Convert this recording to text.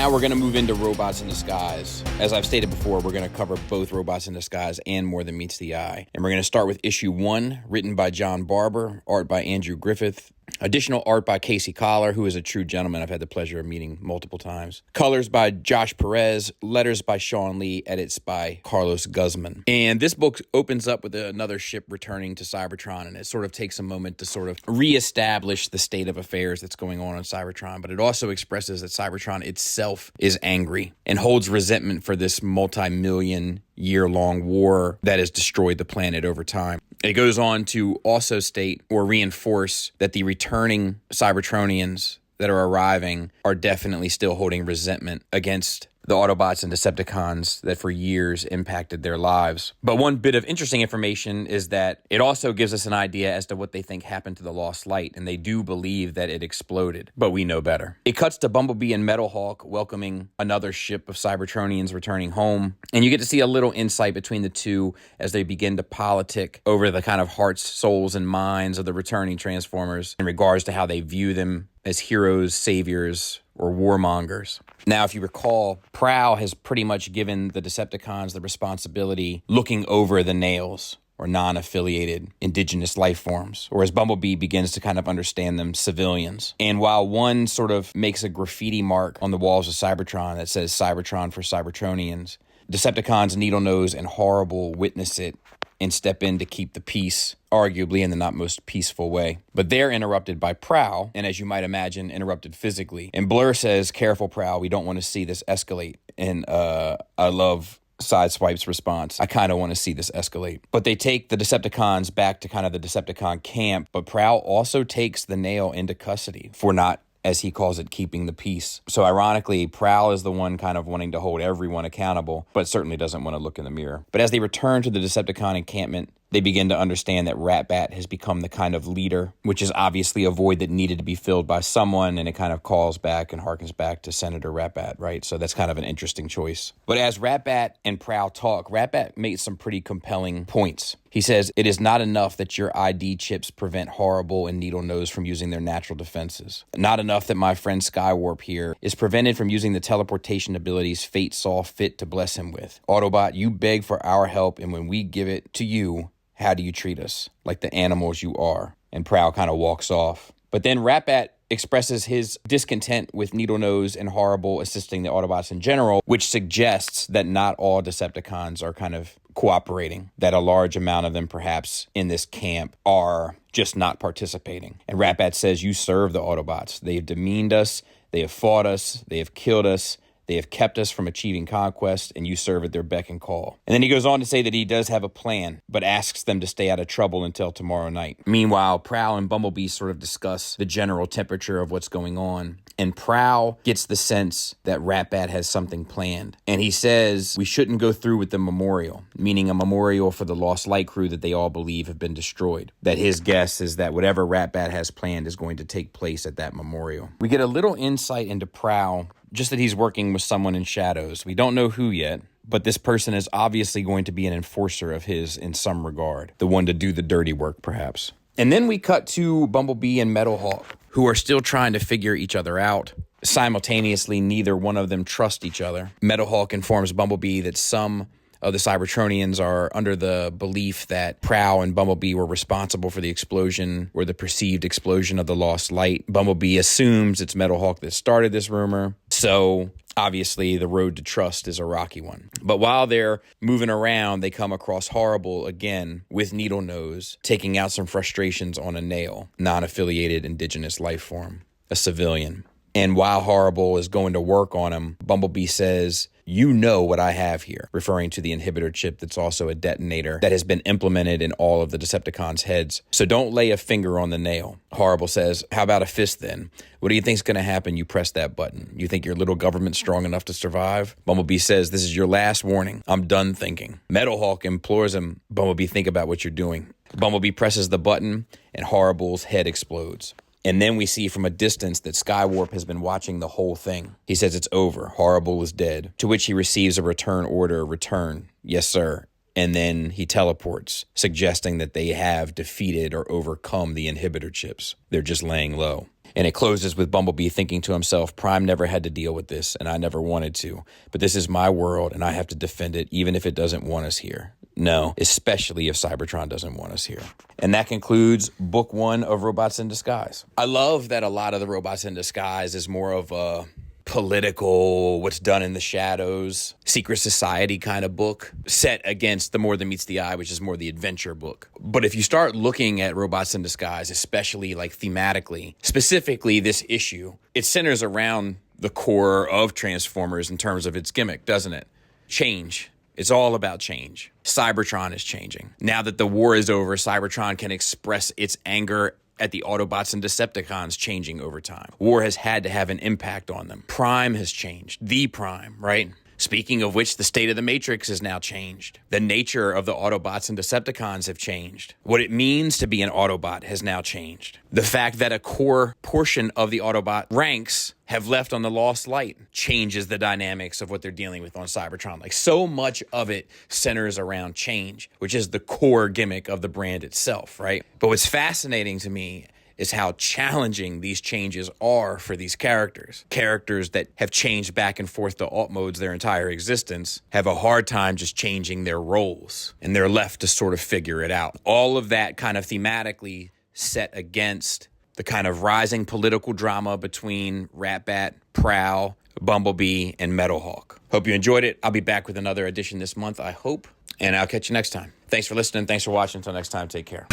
Now we're going to move into Robots in Disguise. As I've stated before, we're going to cover both Robots in Disguise and More Than Meets the Eye. And we're going to start with issue 1, written by John Barber, art by Andrew Griffith. Additional art by Casey Collar, who is a true gentleman I've had the pleasure of meeting multiple times. Colors by Josh Perez, letters by Sean Lee, edits by Carlos Guzman. And this book opens up with another ship returning to Cybertron, and it sort of takes a moment to sort of reestablish the state of affairs that's going on Cybertron, but it also expresses that Cybertron itself is angry and holds resentment for this multi-million year-long war that has destroyed the planet over time. It goes on to also state or reinforce that the returning Cybertronians that are arriving are definitely still holding resentment against the Autobots and Decepticons that for years impacted their lives. But one bit of interesting information is that it also gives us an idea as to what they think happened to the Lost Light, and they do believe that it exploded, but we know better. It cuts to Bumblebee and Metalhawk welcoming another ship of Cybertronians returning home, and you get to see a little insight between the two as they begin to politic over the kind of hearts, souls, and minds of the returning Transformers in regards to how they view them as heroes, saviors, or warmongers. Now, if you recall, Prowl has pretty much given the Decepticons the responsibility looking over the nails, or non-affiliated indigenous life forms, or as Bumblebee begins to kind of understand them, civilians. And while one sort of makes a graffiti mark on the walls of Cybertron that says Cybertron for Cybertronians, Decepticons Needlenose and Horrible witness it and step in to keep the peace, arguably in the not most peaceful way. But they're interrupted by Prowl, and as you might imagine, interrupted physically. And Blur says, "Careful, Prowl, we don't want to see this escalate." And I love Sideswipe's response, "I kind of want to see this escalate." But they take the Decepticons back to kind of the Decepticon camp, but Prowl also takes the Nail into custody for not, as he calls it, keeping the peace. So ironically, Prowl is the one kind of wanting to hold everyone accountable, but certainly doesn't want to look in the mirror. But as they return to the Decepticon encampment, they begin to understand that Ratbat has become the kind of leader, which is obviously a void that needed to be filled by someone, and it kind of calls back and harkens back to Senator Ratbat, right? So that's kind of an interesting choice. But as Ratbat and Prowl talk, Ratbat makes some pretty compelling points. He says, "It is not enough that your ID chips prevent Horrible and Needlenose from using their natural defenses. Not enough that my friend Skywarp here is prevented from using the teleportation abilities fate saw fit to bless him with. Autobot, you beg for our help, and when we give it to you, how do you treat us? Like the animals you are." And Prowl kind of walks off. But then Ratbat expresses his discontent with Needlenose and Horrible assisting the Autobots in general, which suggests that not all Decepticons are kind of cooperating, that a large amount of them perhaps in this camp are just not participating. And Ratbat says, "You serve the Autobots. They have demeaned us, they have fought us, they have killed us, they have kept us from achieving conquest, and you serve at their beck and call." And then he goes on to say that he does have a plan, but asks them to stay out of trouble until tomorrow night. Meanwhile, Prowl and Bumblebee sort of discuss the general temperature of what's going on. And Prowl gets the sense that Ratbat has something planned. And he says we shouldn't go through with the memorial, meaning a memorial for the Lost Light crew that they all believe have been destroyed. That his guess is that whatever Ratbat has planned is going to take place at that memorial. We get a little insight into Prowl, just that he's working with someone in shadows. We don't know who yet, but this person is obviously going to be an enforcer of his in some regard. The one to do the dirty work, perhaps. And then we cut to Bumblebee and Metalhawk, who are still trying to figure each other out. Simultaneously, neither one of them trust each other. Metalhawk informs Bumblebee that some of the Cybertronians are under the belief that Prowl and Bumblebee were responsible for the explosion or the perceived explosion of the Lost Light. Bumblebee assumes it's Metalhawk that started this rumor. So obviously the road to trust is a rocky one. But while they're moving around, they come across Horrible again with Needlenose, taking out some frustrations on a Nail, non-affiliated indigenous life form, a civilian. And while Horrible is going to work on him, Bumblebee says, "You know what I have here," referring to the inhibitor chip that's also a detonator that has been implemented in all of the Decepticons' heads. "So don't lay a finger on the Nail." Horrible says, "How about a fist then? What do you think's going to happen? You press that button. You think your little government's strong enough to survive?" Bumblebee says, "This is your last warning. I'm done thinking." Metalhawk implores him, "Bumblebee, think about what you're doing." Bumblebee presses the button and Horrible's head explodes. And then we see from a distance that Skywarp has been watching the whole thing. He says it's over. Horrible is dead. To which he receives a return order, "Return." "Yes, sir." And then he teleports, suggesting that they have defeated or overcome the inhibitor chips. They're just laying low. And it closes with Bumblebee thinking to himself, Prime never had to deal with this, and I never wanted to. But this is my world, and I have to defend it, even if it doesn't want us here. No, especially if Cybertron doesn't want us here. And that concludes book 1 of Robots in Disguise. I love that a lot of the Robots in Disguise is more of a political, what's done in the shadows, secret society kind of book, set against the More Than Meets the Eye, which is more the adventure book. But if you start looking at Robots in Disguise, especially like thematically, specifically this issue, it centers around the core of Transformers in terms of its gimmick, doesn't it? Change. It's all about change. Cybertron is changing. Now that the war is over, Cybertron can express its anger at the Autobots and Decepticons changing over time. War has had to have an impact on them. Prime has changed. The Prime, right? Speaking of which, the state of the Matrix has now changed. The nature of the Autobots and Decepticons have changed. What it means to be an Autobot has now changed. The fact that a core portion of the Autobot ranks have left on the Lost Light changes the dynamics of what they're dealing with on Cybertron. Like, so much of it centers around change, which is the core gimmick of the brand itself, right? But what's fascinating to me is how challenging these changes are for these characters. Characters that have changed back and forth to alt modes their entire existence have a hard time just changing their roles, and they're left to sort of figure it out. All of that kind of thematically set against the kind of rising political drama between Ratbat, Prowl, Bumblebee, and Metalhawk. Hope you enjoyed it. I'll be back with another edition this month, I hope, and I'll catch you next time. Thanks for listening. Thanks for watching. Until next time, take care.